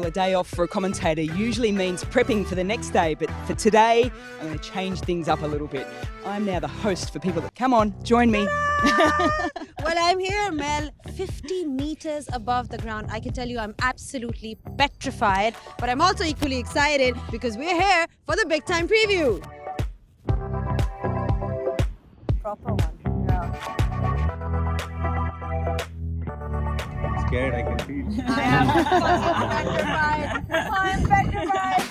a day off for a commentator usually means prepping for the next day, but for today, I'm going to change things up a little bit. I'm now the host for people that come on, join me. Well, I'm here, Mel, 50 meters above the ground. I can tell you I'm absolutely petrified, but I'm also equally excited because we're here for the big time preview. Proper one, yeah. I'm scared, I can feel. I'm petrified.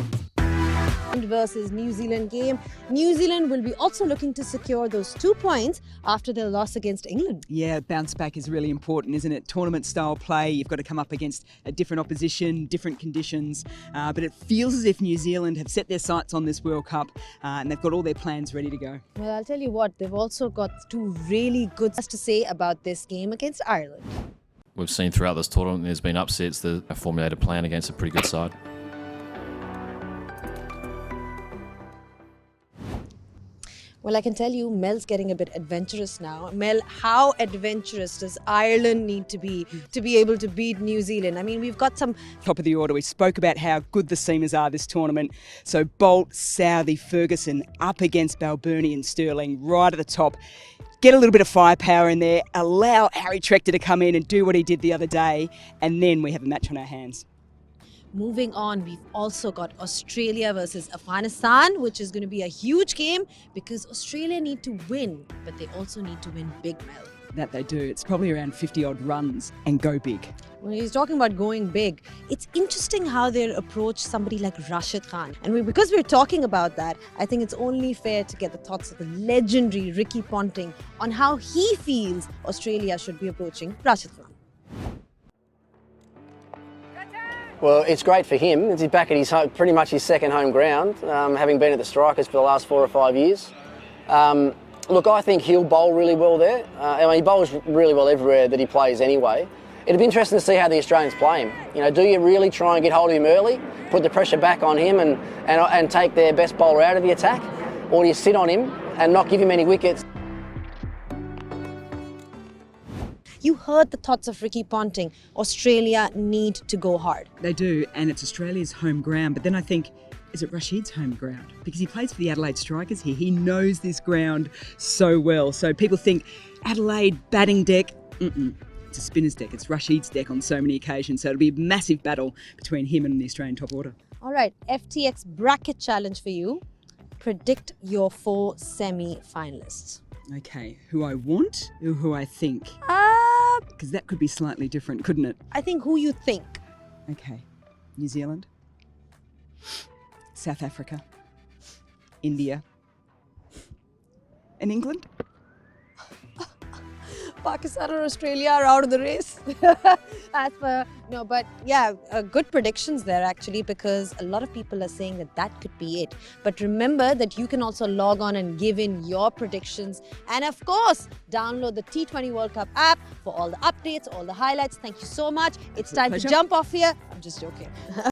Versus New Zealand game. New Zealand will be also looking to secure those 2 points after their loss against England. Yeah, bounce back is really important, isn't it? Tournament style play, you've got to come up against a different opposition, different conditions, but it feels as if New Zealand have set their sights on this World Cup and they've got all their plans ready to go. Well, I'll tell you what, they've also got 2 really good things to say about this game against Ireland. We've seen throughout this tournament there's been upsets, a formulated plan against a pretty good side. Well, I can tell you, Mel's getting a bit adventurous now. Mel, how adventurous does Ireland need to be able to beat New Zealand? I mean, we've got some... Top of the order, we spoke about how good the seamers are this tournament. So Bolt, Southey, Ferguson up against Balbirnie and Sterling right at the top. Get a little bit of firepower in there, allow Harry Tractor to come in and do what he did the other day, and then we have a match on our hands. Moving on, we've also got Australia versus Afghanistan, which is going to be a huge game because Australia need to win, but they also need to win big, Mel. That they do. It's probably around 50 odd runs and go big. When he's talking about going big, it's interesting how they approach somebody like Rashid Khan. And because we're talking about that, I think it's only fair to get the thoughts of the legendary Ricky Ponting on how he feels Australia should be approaching Rashid Khan. Well, it's great for him. He's back at his home, pretty much his second home ground, having been at the Strikers for the last 4 or 5 years. Look, I think he'll bowl really well there. I mean, he bowls really well everywhere that he plays anyway. It'd be interesting to see how the Australians play him. You know, do you really try and get hold of him early, put the pressure back on him and take their best bowler out of the attack? Or do you sit on him and not give him any wickets? You heard the thoughts of Ricky Ponting. Australia need to go hard. They do, and it's Australia's home ground. But then I think, is it Rashid's home ground? Because he plays for the Adelaide Strikers here. He knows this ground so well. So people think Adelaide batting deck. It's a spinner's deck. It's Rashid's deck on so many occasions. So it'll be a massive battle between him and the Australian top order. All right, FTX bracket challenge for you. Predict your 4 semi-finalists. Okay, who I want or who I think? Because that could be slightly different, couldn't it? I think who you think. Okay, New Zealand, South Africa, India, and England? Pakistan or Australia are out of the race. But yeah, good predictions there actually, because a lot of people are saying that could be it. But remember that you can also log on and give in your predictions. And of course, download the T20 World Cup app for all the updates, all the highlights. Thank you so much. It's time to jump off here. I'm just joking.